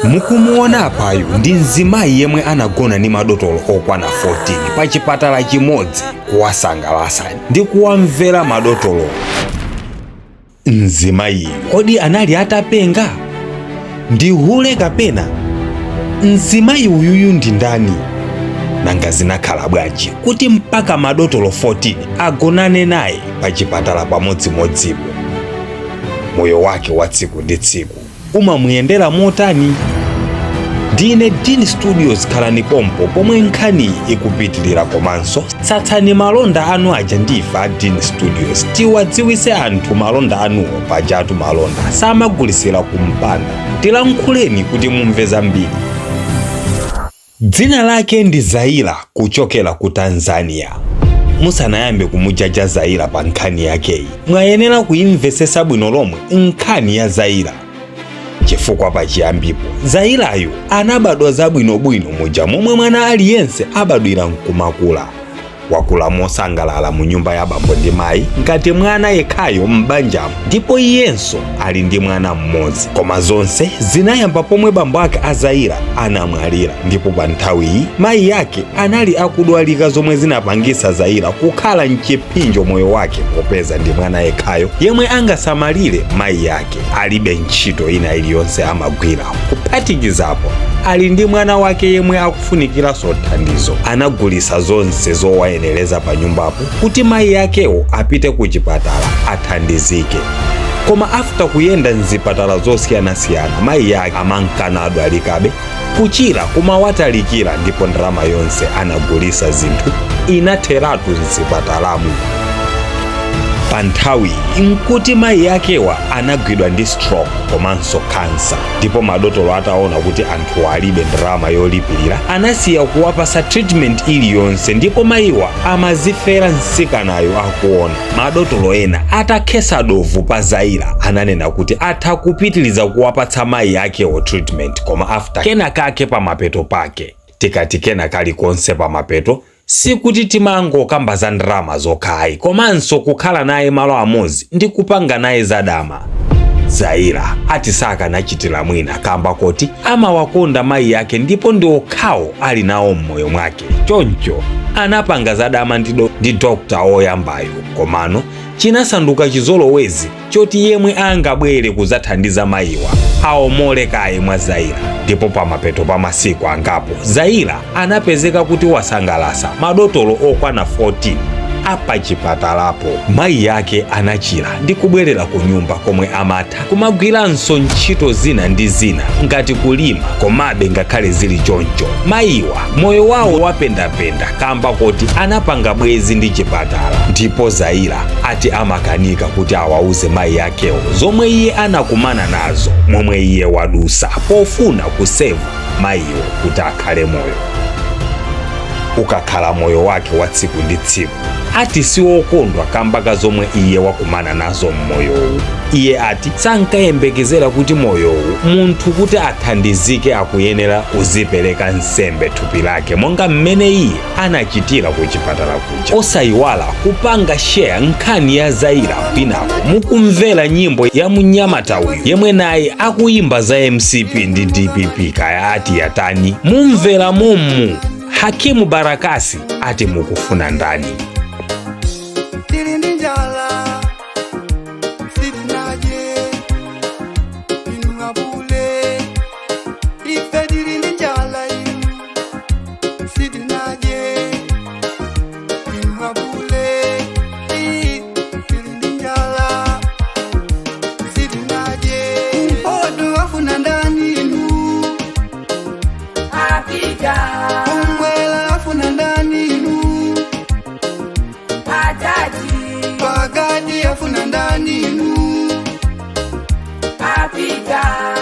Mukumuona apayu ndi mzimayi yemwe anagona ni madotolo okwana 14 pa chipatala chimodzi kuwasangalasa ndi kuwamvera madotolo. Mzimayi kodi anali atapenga? Ndi hule kapena? Mzimayi uyuyu ndi ndani? Nanga zinakhala bwanji kuti mpaka madotolo 14 agonane naye pa chipatala pamodzimodzipo? Moyo wake wa tsiku ndi tsiku umamuyendera motani? Ndine Dean Studios, khalani pompo pomwe nkhani ikupitilira, komanso tsatsani malonda anu aja ndifa Dean Studios tiwadziwise anthu malonda anuwo pajatu malonda samagulisira kumpanda. Tilankhuleni kuti mumve zambiri. Dzina lake ndi Zaira kuchokera ku Tanzania. Musanayambe kumujaja Zaira pa nkhani yakeyi, mwayenera kuyimvesesa bwino lomwe nkhani ya Zaira. Chifukwa pachiyambipo Zairayo anabadwa zabwinobwino muja momwe mwana aliyense abadwira nkumakula. Wakula mosangalala mu nyumba ya bambo ndi mayi ngati mwana yekhayo m'banjamo, ndipo iyenso ali ndi mwana mmodzi. Koma zonse zinayamba pomwe bambo ake a Zaira anamwalira, ndipo pa nthawiyi mayi yake anali akudwalika, zomwe zinapangisa Zaira kukhala mchipinjo moyo wake popeza ndi mwana yekhayo yemwe angasamalire mayi yake. Alibe ntchito ina iliyonse amagwira, kuphatikizapo ali ndi mwana wake yemwe akufunikiranso thandizo. Anagulisa zonse zowayenereza pa nyumbapo kuti mayi yakewo apite ku chipatala athandizike. Koma after kuyenda mzipatala zosiyanasiyana, mayi yake amankana adwalikabe, kuchira kumawatalikira, ndipo ndalama yonse anagulisa zinthu inatheratu mzipatalamu. Pa nthawi nkuti mayi yakewa anagwidwa ndi stroke komanso kansa, ndipo madotolo ataona kuti anthu alibe ndalama yolipirira anasiya kuwapasa treatment iliyonse, ndipo mayiwa amazifera mtsikanayo akuona. Madotolo ena atakhesa dovu pa Zaira ananena kuti atha kupitiliza kuwapatsa mayi yakewo treatment, koma after kena kake pa mapeto pake. Tikati kena kalikonse pa mapeto sikuti timangokamba za ndalama zokhayi, komanso kukhala naye malo amodzi ndi kupanga naye zadama. Zaira ati sakanachitira mwina kamba kuti amawakonda mayi yake ndipo ndi okhawo ali nawo mmoyo mwake. Choncho anapanga zadama ndi dokta oyambayo, komano chinasanduka chizolowezi choti yemwe angabwere kuzathandiza mayiwa aomole kaye mwa Zaira. Ndipo pa mapeto pa masiku angapo Zaira anapezeka kuti wasangalasa madotolo okwana 14 apa chipatalapo. Mayi yake anachira ndi kubwerera ku nyumba komwe amatha kumagwiranso ntchito zina ndi zina ngati kulima. Komabe ngakhale zili choncho mayiwa moyo wawo wapendapenda kamba kuti anapanga bwezi ndi chipatala. Ndipo Zaira ati amakanika kuti awauze mayi yakewo zomwe iye anakumana nazo, momwe iye wadusa pofuna kuseva mayiwo kuti akhale moyo. Ukakhala moyo wake wa tsiku ndi tsiku ati siwokondwa kambaka zomwe iye wakumana nazo mmoyowu. Iye ati sankayembekezera kuti moyowu munthu kuti athandizike akuyenera kuzipereka nsembe thupi lake monga mmene iye anachitira ku chipatala kuja. Osayiwala kupanga share nkhani ya Zaira pinako mukumvera nyimbo ya munyamata uyu yemwe naye akuyimba za MCP ndi DPP kaya ati yatani. Mumvera mumu Hakimu Barakasi ati mukufuna ndani. Afuna ndani nu Afrika.